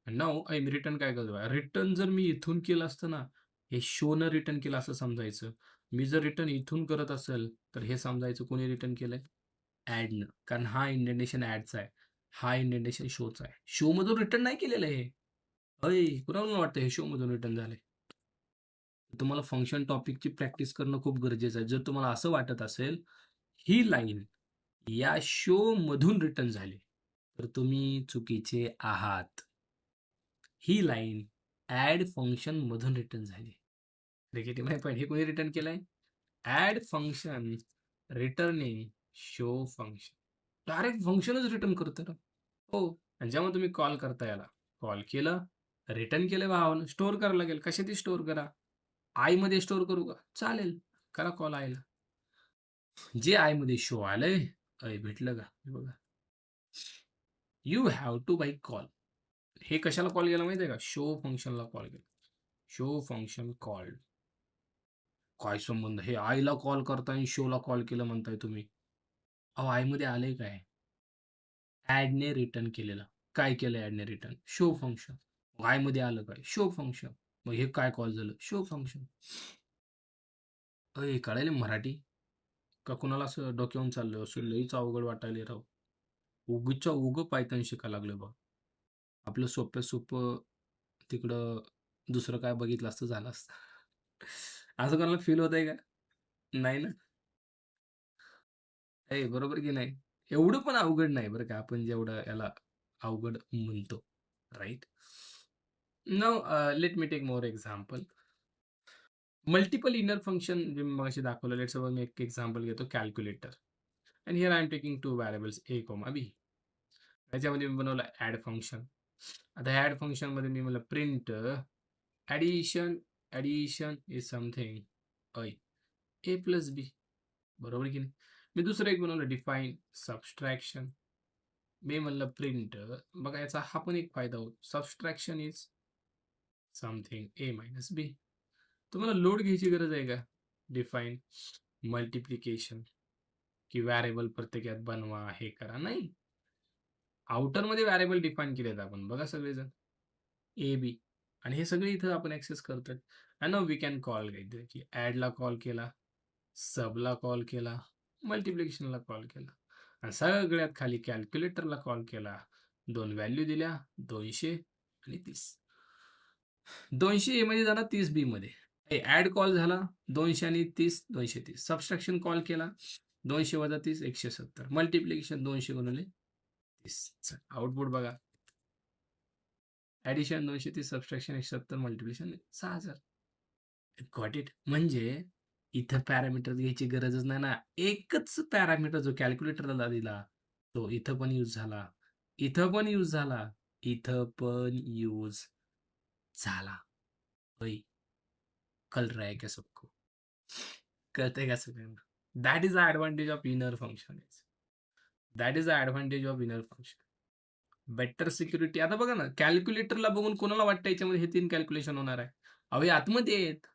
नाऊ आई रिटर्न काय करतो, रिटर्न जर मी इथून केलं असतं ना, हे शोनं रिटर्न केलं असं समजायचं. मी जर रिटर्न इथून करत असेल तर हे समजायचं कोणी रिटर्न केलंय, ॲडनं. कारण हा इंडेंटेशन ॲडचा आहे, हा इंडेंटेशन शोचा आहे. शो मधून रिटर्न नाही केलेलं आहे हे. अय, कुणाला वाटतं हे शो मधून रिटर्न झालंय? तुम्हाला फंक्शन टॉपिकची प्रॅक्टिस करणं खूप गरजेचं आहे. जर तुम्हाला असं वाटत असेल ही लाईन या शो मधून रिटर्न झाली, तर तुम्ही चुकीचे आहात. ही लाईन ॲड फंक्शन मधून रिटर्न झाली. निगेटिव्ह नाही, पण हे कोणी रिटर्न केलंय? Add function returning show function. Direct फंक्शनच रिटर्न करतं ना. हो. आणि जेव्हा तुम्ही कॉल करता याला, कॉल केलं, रिटर्न केलं भावानं, स्टोअर करायला लागेल. कशात स्टोअर करा? आयमध्ये स्टोअर करू का? चालेल. करा कॉल आयला. जे आयमध्ये शो आलंय, भेटलं का? हे बघा. You have to by call. हे कशाला कॉल केला माहिती आहे का? शो फंक्शनला कॉल केला. Show function called. काय संबंध? हे आयला कॉल करताय आणि शोला कॉल केलं म्हणताय तुम्ही. अहो, आयमध्ये आलंय काय? ॲडने रिटर्न केलेलं. काय केलं ॲडने रिटर्न? Show function. आयमध्ये आलं काय? Show function. मग हे काय कॉल झालं? Show function. कळायलं मराठी? का कुणाला असं डोक्यावरून चाललं असं लईच अवघड वाटायला राव. उगीच्या उगं पायथन शिकायला लागलं बा. आपलं सोप्या सोपं तिकडं दुसरं काय बघितलं असतं झालं असतं. असं कोणाला फील होतंय का? नाही ना? बरोबर की नाही? एवढं पण अवघड नाही बरं का, आपण जेवढं याला अवघड म्हणतो. Right? Now let me take more example. Multiple inner function जे मी मगाशी दाखवलं. लेट्स सपोज मी एक एक्झाम्पल घेतो, calculator. And here I am taking 2 variables A, B. त्याच्यामध्ये मी बनवलं ॲड फंक्शन. आता ॲड फंक्शनमध्ये मी म्हणलं print addition. Addition is something A plus B. बरोबर की नाही? मी दुसरं एक बनवलं डिफाईन सबस्ट्रॅक्शन. मी म्हणलं प्रिंट. बघा याचा हा पण एक फायदा होतो. Subtraction is something A minus B. तुम्हाला लोड घ्यायची गरज आहे का? डिफाईन मल्टिप्लिकेशन की व्हेरिएबल प्रत्येकात बनवा, हे करा. नाही. आउटरमध्ये व्हेरिएबल डिफाईन केलेत आपण. बघा सगळेजण. ए, बी. आणि हे सगळे इथं आपण ॲक्सेस करतोय. And now we can call काहीतरी की ॲडला कॉल केला, सबला कॉल केला, मल्टिप्लिकेशनला कॉल केला आणि सगळ्यात खाली कॅल्क्युलेटरला कॉल केला. 2 व्हॅल्यू दिल्या, 200 आणि 30. 200 ए मध्ये जाणार, 30 बी मध्ये. ॲड कॉल झाला 200 आणि 30, 230. सबस्ट्रॅक्शन कॉल केला 200 वजा 30, 170. मल्टिप्लिकेशन 200 गुणिले 30. आउटपुट बघा. Addition 230, subtraction 170, multiplication 6000. Got it. म्हणजे इथं पॅरामीटर घ्यायची गरजच नाही ना. एकच पॅरामीटर जो कॅल्क्युलेटरला दिला, तो इथं पण यूज झाला, इथं पण यूज झाला, इथं पण यूज झाला. होय. कल रहा है क्या सबको? कळतंय का सगळ्यांना? That is the advantage of inner function. That is the advantage of inner function. Better security. आता बघा ना, कॅल्क्युलेटरला बघून कोणाला वाटतं याच्यामध्ये हे 3 कॅल्क्युलेशन होणार आहे? अहो, हे आतमध्ये आहेत.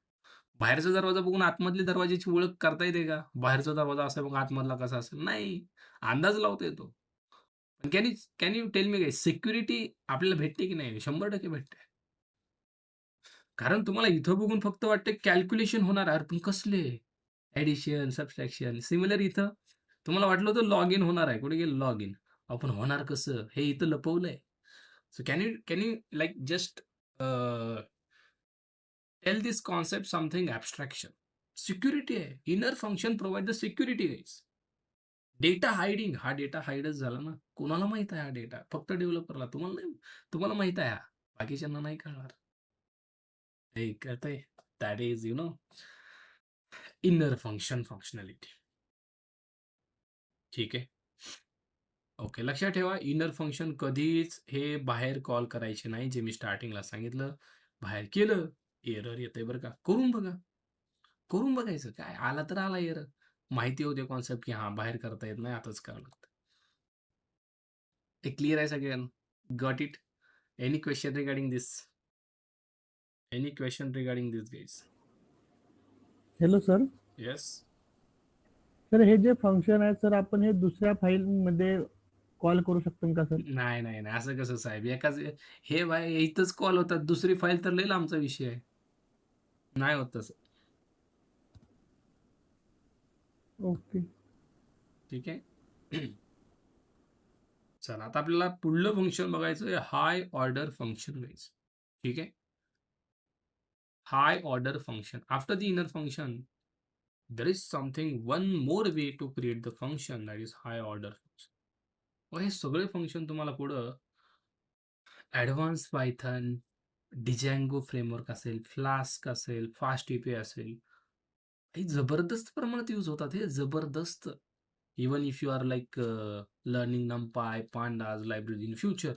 बाहेरचा दरवाजा बघून आतमधल्या दरवाजाची ओळख करता येते का? बाहेरचा दरवाजा असा बघून आतमधला कसा असेल? नाही. अंदाज लावता येतो. पण can you tell me guys, security आपल्याला भेटते की नाही? 100% भेटते. कारण तुम्हाला इथं बघून फक्त वाटतं कॅल्क्युलेशन होणार आहे. पण कसले? Addition, subtraction. सिमिलर इथं तुम्हाला वाटलं होतं लॉग इन होणार आहे. कुठे गेलं लॉग इन? आपण होणार कसं? हे इथं लपवलंय. So can you like just tell this concept something abstraction. Security आहे. Inner function provide the security guys. Data hiding. हा डेटा हाईडच झाला ना. कोणाला माहित आहे हा डेटा? फक्त डेव्हलपरला. तुम्हाला नाही. तुम्हाला माहित आहे हा. बाकीच्यांना नाही कळणार. हे कळतंय? That is inner functionality. ठीक आहे. ओके. लक्षात ठेवा इनर फंक्शन कधीच हे बाहेर कॉल करायचे नाही, जे मी स्टार्टिंगला सांगितलं. बाहेर केलं, एरर येतंय बरं का. करून बघा. करून बघायचं. काय आला तर आला एरर. माहिती होते कॉन्सेप्ट, की हां, बाहेर करता येत नाही, आताच करावं लागतं. हे क्लिअर आहे सगळ्यांना? Got it? Any question regarding this? Any question regarding this guys? Hello sir. Yes? Sir हे जे फंक्शन आहे सर आपण हे दुसऱ्या फाईलमध्ये कॉल करू शकतो का सर? नाही, नाही, नाही. असं कसं साहेब? हे बाय इथंच कॉल होतात. दुसरी फाईल तर लय लांबचा विषय आहे. नाही होत तसं. ओके. ठीक आहे? चला आता आपल्याला पुढलं फंक्शन बघायचं आहे, हाय ऑर्डर फंक्शन गाईज. ठीक आहे? हाय order function. After the inner function, there is something one more way to create the function, that is high order function. मग हे सगळे फंक्शन तुम्हाला पुढं ॲडव्हान्स पायथन, डिजँगो फ्रेमवर्क असेल, फ्लास्क असेल, फास्ट एपीआय असेल, हे जबरदस्त प्रमाणात यूज होतात. हे जबरदस्त. Even if you are like learning NumPy, pandas library in future,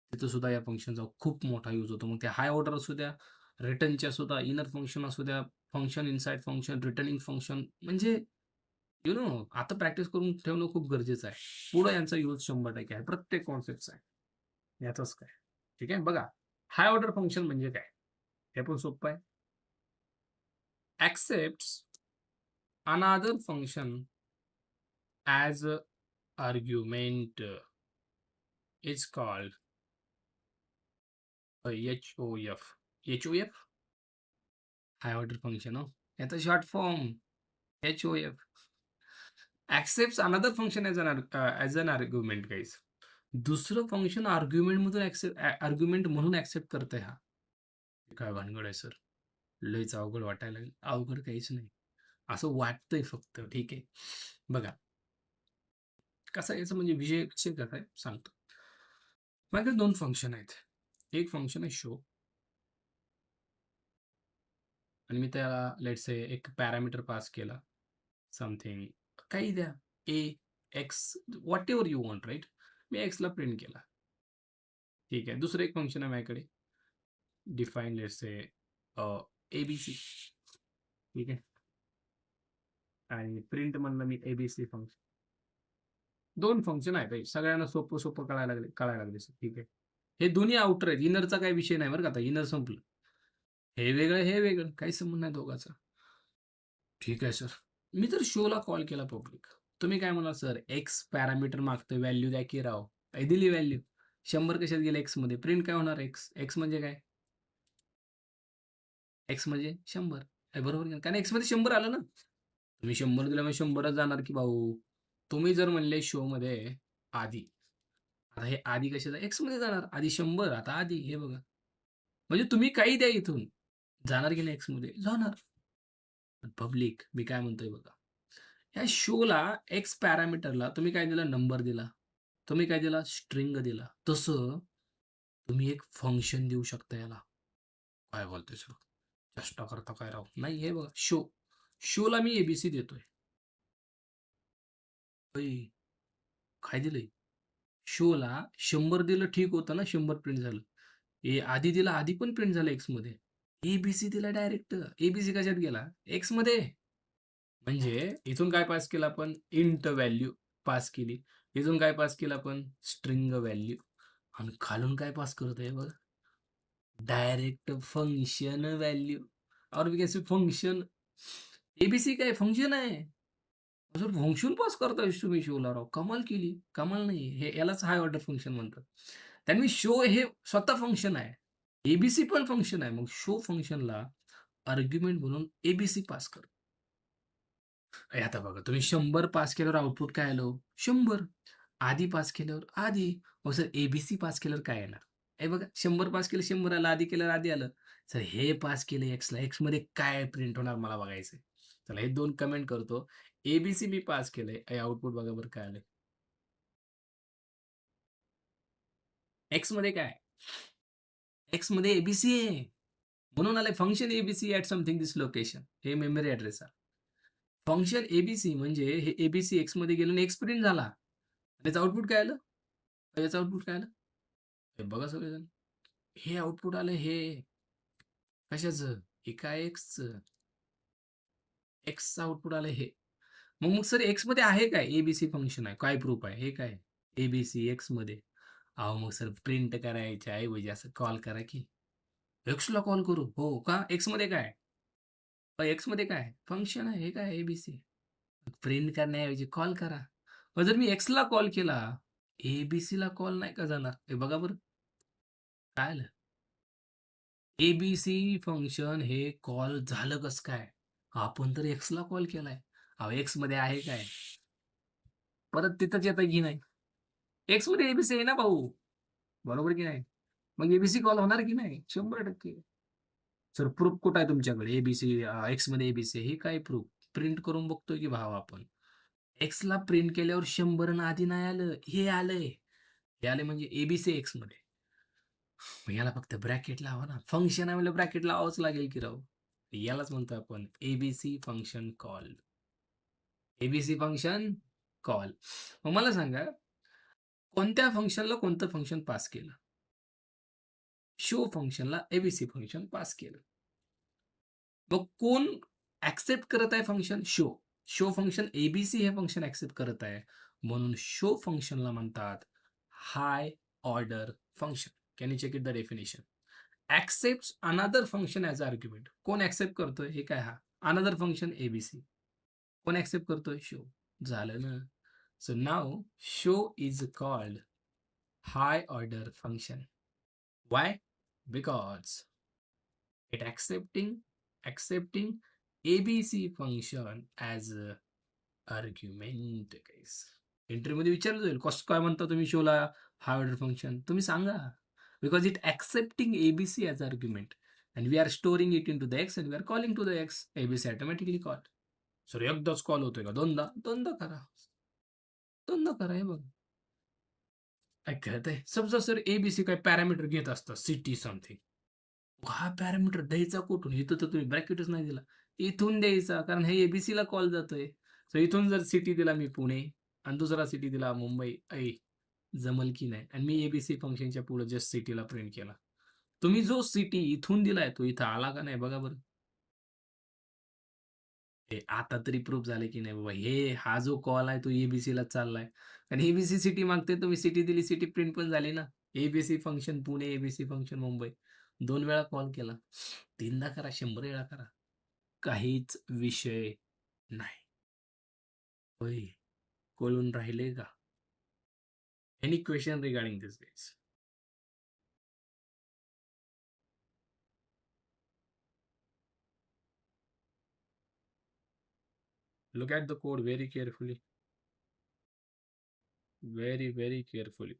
तिथं सुद्धा या फंक्शनचा खूप मोठा यूज होतो. मग ते हाय ऑर्डर असू द्या, रिटर्नचे असू द्या, इनर फंक्शन असू द्या, function inside function, returning function, म्हणजे आता प्रॅक्टिस करून ठेवणं खूप गरजेचं आहे. पुढे यांचा यूज 100% आहे. प्रत्येक कॉन्सेप्टचा आहे. याचंच काय. ठीक आहे? बघा, हाय ऑर्डर फंक्शन म्हणजे काय? हे पण सोपं आहे. Accepts another function as a argument is called HOF. HOF? High order function हो. याचा short form HOF. Accepts another function as an argument guys. दुसरं फंक्शन आर्ग्युमेंट म्हणून ॲक्सेप्ट करतंय हा. काय भानगड आहे सर? लयच अवघड वाटायला लागलं. अवघड काहीच नाही. असं वाटतंय फक्त. ठीक आहे. बघा, कसं याचं म्हणजे विषय कसे कसा आहे सांगतो. माझ्याकडे 2 फंक्शन आहेत. एक फंक्शन आहे शो आणि मी त्याला लेट्स से एक पॅरामीटर पास केला. समथिंग काही द्या. A, X, whatever you want right? मी एक्सला प्रिंट केला. ठीक आहे. दुसरं एक फंक्शन आहे माझ्याकडे. Define let's say ABC. ठीक आहे. आणि प्रिंट म्हणलं मी ABC फंक्शन. 2 फंक्शन आहेत. हे सगळ्यांना सोपं कळायला लागले सर. ठीक आहे. हे दोन्ही आउटर आहेत. इनरचा काही विषय नाही बरं का आता. इनर संपलं. हे वेगळं, हे वेगळं. काही संबंध नाही दोघांचा. ठीक आहे सर. मी तर शोला कॉल केला पब्लिक. तुम्ही काय म्हणाल सर, एक्स पॅरामीटर मागतोय, व्हॅल्यू द्या की राव. काय दिली व्हॅल्यू? 100 कशात गेले एक्समध्ये? प्रिंट काय होणार एक्स? एक्स म्हणजे काय? एक्स म्हणजे 100. बरोबर आहे. कारण एक्समध्ये 100 आलं ना. तुम्ही 100 दिला म्हणजे 100च जाणार की भाऊ. तुम्ही जर म्हणले शोमध्ये आधी, आता हे आधी कशाचं? एक्समध्ये जाणार. आधी 100, आता आधी. हे बघा. म्हणजे तुम्ही काही द्या इथून. जाणार की नाही एक्समध्ये? जाणार. पब्लिक मी काय म्हणतोय बघा. ह्या शोला एक्स पॅरामीटरला तुम्ही काय दिला? नंबर दिला. तुम्ही काय दिला? स्ट्रिंग दिला. तसं तुम्ही एक फंक्शन देऊ शकता याला. काय बोलतोय सर? चेष्टा करता काय राव? नाही हे बघा शो. शोला मी एबीसी देतोय. अय, काय दिलंय? शोला 100 दिलं ठीक होतं ना, 100 प्रिंट झालं. आधी दिला, आधी पण प्रिंट झालं एक्समध्ये. एबीसी दिला डायरेक्ट. एबीसी कशात गेला? एक्समध्ये. म्हणजे इथून काय पास केलं आपण? इंट व्हॅल्यू पास केली. इथून काय पास केलं आपण? String value. आणि खालून काय पास करत आहे बघा? Direct function value. और we can say function. ABC काय फंक्शन आहे? जर फंक्शन पास करताय तुम्ही शोला राव. कमाल केली. कमाल नाही. हे यालाच हाय ऑर्डर फंक्शन म्हणतात. त्यांनी शो हे स्वतः फंक्शन आहे. एबीसी पण फंक्शन आहे. मग शो फंक्शनला आर्ग्युमेंट म्हणून एबीसी पास कर. आता बघा तुम्ही 100 पास केल्यावर आउटपुट काय आलं? 100. आधी पास केल्यावर आधी. मग सर एबीसी पास केल्यावर काय येणार? हे बघा 100 पास केलं 100 आलं, आधी केल्यावर आधी आलं. सर हे पास केलं एक्सला, एक्समध्ये काय प्रिंट होणार मला बघायचंय. चला हे 2 कमेंट करतो. एबीसी मी पास केलंय. आउटपुट बघा बरं काय आलंय. एक्समध्ये काय? एक्समध्ये एबीसी आहे. म्हणून आले function ABC at something this location. हे मेमरी ॲड्रेस आहे. फंक्शन एबीसी म्हणजे हे एबीसी एक्समध्ये गेलं आणि एक्स प्रिंट झाला. त्याचं आउटपुट काय आलं? याचं आउटपुट काय आलं? हे बघा सगळेजण. हे आउटपुट आलं हे. कशाचं? एका एक्सचं. एक्सचं आउटपुट आलं हे. मग सर एक्समध्ये आहे काय? एबीसी फंक्शन आहे. काय प्रूफ आहे? हे काय? एबीसी एक्समध्ये. अहो मग सर प्रिंट करायच्या ऐवजी असं कॉल करा की. एक्सला कॉल करू. हो का? एक्समध्ये काय? एक्समध्ये काय? फंक्शन आहे. हे काय एबीसी. प्रिंट करण्याऐवजी कॉल करा. मग जर मी एक्सला कॉल केला, एबीसीला कॉल नाही का जाणार? हे बघा बरं. काय आलं? एबीसी फंक्शन हे कॉल झालं कसं काय? आपण तर एक्सला कॉल केलाय. अहो एक्समध्ये आहे काय? परत तिथंच येतं की नाही? एक्समध्ये एबीसी आहे ना भाऊ. बरोबर की नाही? मग एबीसी कॉल होणार की नाही? 100%. सर प्रूफ कुठं आहे तुमच्याकडे? एबीसी एक्समध्ये एबीसी हे काय प्रूफ? प्रिंट करून बघतोय की भावा आपण. एक्सला प्रिंट केल्यावर 100 न आधी नाही आलं. हे आलंय. हे आले म्हणजे एबीसी एक्समध्ये. मग याला फक्त ब्रॅकेट लावा ना. फंक्शन आहे म्हणजे ब्रॅकेट लावावंच लागेल की राव. यालाच म्हणतो आपण ABC function call. ABC function call. मग मला सांगा, कोणत्या फंक्शनला कोणतं फंक्शन पास केलं? शो फंक्शनला एबीसी फंक्शन पास केलं. मग कोण ॲक्सेप्ट करत आहे function? Show. Show function ABC हे फंक्शन ॲक्सेप्ट करत आहे. म्हणून शो फंक्शनला म्हणतात high order function. Can you check it the definition? Accepts another function as argument. कोण ॲक्सेप्ट करतोय? हे काय हा? Another function ABC. कोण ॲक्सेप्ट करतोय? शो. झालं ना. So now show is called high order function. Why? Because it accepting ABC function as a argument guys. इंटरव्ह्यूमध्ये विचारलं जाईल कसं काय म्हणता तुम्ही शोला हाय ऑर्डर फंक्शन तुम्ही सांगा. Because it accepting ABC as argument and we are storing it into the x and we are calling to the x. ABC automatically called. Sir एकदाच कॉल होतोय का? दोनदा करा. दोनदा करा. हे बघ काय कळतंय. समजा सर एबीसी काय पॅरामीटर घेत असतं सिटी समथिंग. हा पॅरामीटर द्यायचा कुठून? इथं तर तुम्ही ब्रॅकेटच नाही दिला. इथून द्यायचा कारण हे एबीसीला कॉल जातोय. सो इथून जर सिटी दिला मी पुणे आणि दुसरा सिटी दिला मुंबई. जमल की नाही? आणि मी एबीसी फंक्शनच्या पुढे जस्ट सिटीला प्रिंट केला. तुम्ही जो सिटी इथून दिलाय तो इथं आला का नाही बघा बरं. हे आता तरी प्रूफ झालं की नाही बाबा हा जो कॉल आहे तो एबीसीला चाललाय. आणि एबीसी सिटी मागते तुम्ही सिटी दिली सिटी प्रिंट पण झाली ना. ABC function Pune, ABC function Mumbai. 2 वेळा कॉल केला. 3दा करा, 100 वेळा करा. काहीच विषय नाही. होय. कळून राहिले का? Any question regarding this guys? Look at the code very carefully. Very, very carefully.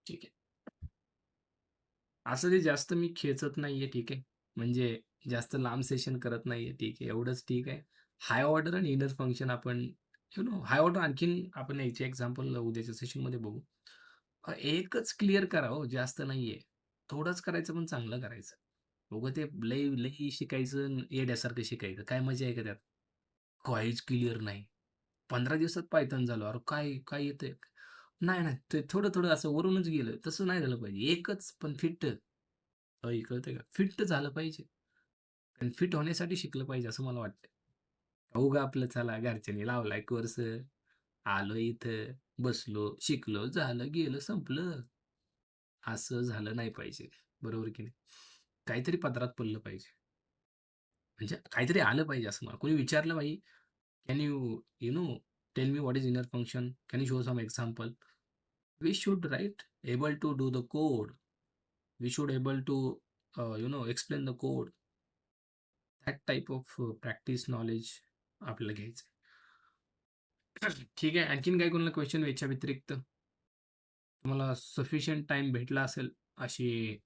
ठीक आहे. असं ते जास्त मी खेचत नाहीये, ठीक आहे. म्हणजे जास्त लांब सेशन करत नाहीये, ठीक आहे. एवढंच ठीक आहे. हाय ऑर्डर आणि इनर फंक्शन आपण हाय ऑर्डर आणखीन आपण याचे एक्झाम्पल उद्याच्या सेशनमध्ये बघू. एकच क्लिअर करा हो, जास्त नाहीये. थोडंच करायचं पण चांगलं करायचं. उगाच ते लई लई शिकायचं आणि येड्यासारखं शिकायचं. काय मजा आहे का त्यात? काहीच क्लिअर नाही. 15 दिवसात पायथन झालो. अरे काय काय येतंय? नाही, नाही. ते थोडं-थोडं असं वरूनच गेलं. तसं नाही झालं पाहिजे. एकच पण फिट. कळतंय का? फिट झालं पाहिजे. आणि फिट होण्यासाठी शिकलं पाहिजे असं मला वाटतं. उगा आपलं चला घरच्यांनी लावलाय कोर्स, आलो इथं, बसलो, शिकलो, झालं, गेलं, संपलं. असं झालं नाही पाहिजे. बरोबर की नाही? काहीतरी पदरात पडलं पाहिजे. म्हणजे काहीतरी आलं पाहिजे असं मला. कोणी विचारलं भाई, can you, tell me what is inner function? Can you show some example? We should right able to do the code. We should able to explain the code. That type of practice knowledge आपल्याला घ्यायचं. ठीक आहे. आणखीन काही कोणाला question याच्या व्यतिरिक्त? तुम्हाला सफिशियंट टाईम भेटला असेल अशी